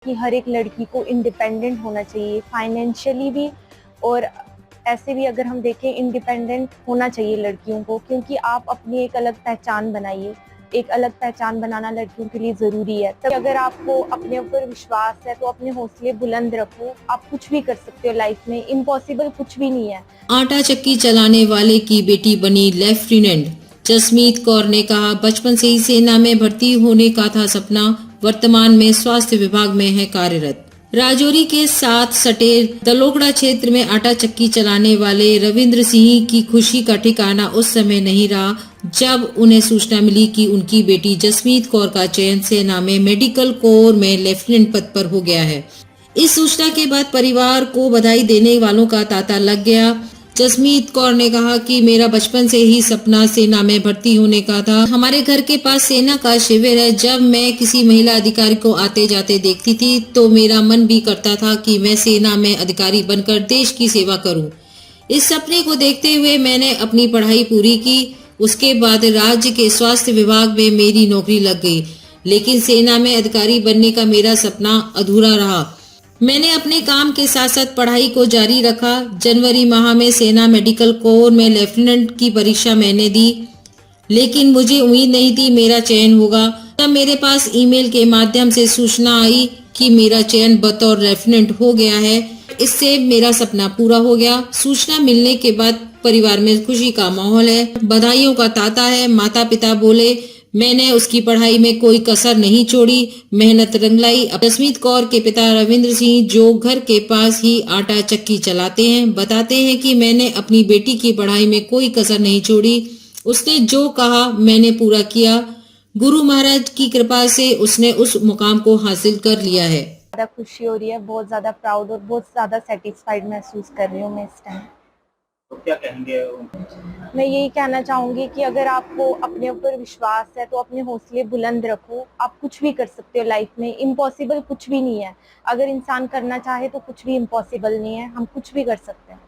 कि हर एक लड़की को इंडिपेंडेंट होना चाहिए फाइनेंशियली भी, और ऐसे भी अगर हम देखें इंडिपेंडेंट होना चाहिए लड़कियों को, क्योंकि आप अपनी एक अलग पहचान बनाइए। एक अलग पहचान बनाना लड़कियों के लिए ज़रूरी है। तब अगर आपको अपने ऊपर विश्वास है तो अपने हौसले बुलंद रखो, आप कुछ भी कर सकते हो लाइफ में, इम्पॉसिबल कुछ भी नहीं है। आटा चक्की चलाने वाले की बेटी बनी लेफ्टिनेंट। जसमीत कौर ने कहा, बचपन से ही सेना में भर्ती होने का था सपना, वर्तमान में स्वास्थ्य विभाग में है कार्यरत। राजौरी के साथ सटे दलोगड़ा क्षेत्र में आटा चक्की चलाने वाले रविंद्र सिंह की खुशी का ठिकाना उस समय नहीं रहा जब उन्हें सूचना मिली कि उनकी बेटी जसमीत कौर का चयन सेना में मेडिकल कोर में लेफ्टिनेंट पद पर हो गया है। इस सूचना के बाद परिवार को बधाई देने वालों का तांता लग गया। जसमीत कौर ने कहा कि मेरा बचपन से ही सपना सेना में भर्ती होने का था। हमारे घर के पास सेना का शिविर है। जब मैं किसी महिला अधिकारी को आते जाते देखती थी तो मेरा मन भी करता था कि मैं सेना में अधिकारी बनकर देश की सेवा करूं। इस सपने को देखते हुए मैंने अपनी पढ़ाई पूरी की। उसके बाद राज्य के स्वास्थ्य विभाग में मेरी नौकरी लग गई, लेकिन सेना में अधिकारी बनने का मेरा सपना अधूरा रहा। मैंने अपने काम के साथ साथ पढ़ाई को जारी रखा। जनवरी माह में सेना मेडिकल कोर में लेफ्टिनेंट की परीक्षा मैंने दी, लेकिन मुझे उम्मीद नहीं थी मेरा चयन होगा। तब मेरे पास ईमेल के माध्यम से सूचना आई कि मेरा चयन बतौर लेफ्टिनेंट हो गया है। इससे मेरा सपना पूरा हो गया। सूचना मिलने के बाद परिवार में खुशी का माहौल है, बधाइयों का तांता है। माता पिता बोले, मैंने उसकी पढ़ाई में कोई कसर नहीं छोड़ी, मेहनत रंग लाई। जसमीत कौर के पिता रविंद्र सिंह, जो घर के पास ही आटा चक्की चलाते हैं, बताते हैं कि मैंने अपनी बेटी की पढ़ाई में कोई कसर नहीं छोड़ी। उसने जो कहा मैंने पूरा किया। गुरु महाराज की कृपा से उसने उस मुकाम को हासिल कर लिया है। ज़्यादा खुशी हो रही है, बहुत ज़्यादा प्राउड और बहुत ज़्यादा सेटिस्फाइड महसूस कर रही हूँ मैं इस टाइम। तो क्या कहेंगे? मैं यही कहना चाहूँगी कि अगर आपको अपने ऊपर विश्वास है तो अपने हौसले बुलंद रखो, आप कुछ भी कर सकते हो लाइफ में, इम्पॉसिबल कुछ भी नहीं है। अगर इंसान करना चाहे तो कुछ भी इम्पॉसिबल नहीं है, हम कुछ भी कर सकते हैं।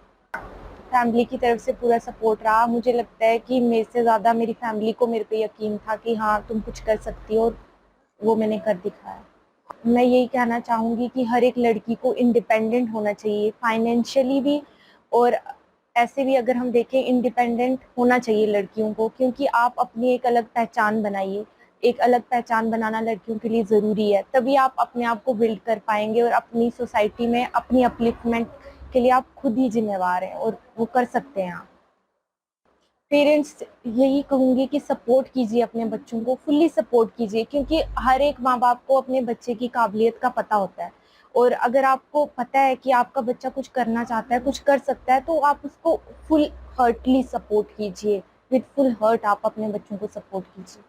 फैमिली की तरफ से पूरा सपोर्ट रहा। मुझे लगता है कि मेरे से ज़्यादा मेरी फैमिली को मेरे पे यकीन था कि हाँ तुम कुछ कर सकती हो, और वो मैंने कर दिखाया। मैं यही कहना चाहूँगी कि हर एक लड़की को इंडिपेंडेंट होना चाहिए फाइनेंशियली भी, और ऐसे भी अगर हम देखें इंडिपेंडेंट होना चाहिए लड़कियों को, क्योंकि आप अपनी एक अलग पहचान बनाइए। एक अलग पहचान बनाना लड़कियों के लिए ज़रूरी है। तभी आप अपने आप को बिल्ड कर पाएंगे, और अपनी सोसाइटी में अपनी अपलिफ्टमेंट के लिए आप खुद ही जिम्मेवार हैं और वो कर सकते हैं आप। पेरेंट्स यही कहूँगी कि सपोर्ट कीजिए अपने बच्चों को, फुल्ली सपोर्ट कीजिए, क्योंकि हर एक माँ बाप को अपने बच्चे की काबिलियत का पता होता है। और अगर आपको पता है कि आपका बच्चा कुछ करना चाहता है, कुछ कर सकता है, तो आप उसको फुल हार्टली सपोर्ट कीजिए। विद फुल हार्ट आप अपने बच्चों को सपोर्ट कीजिए।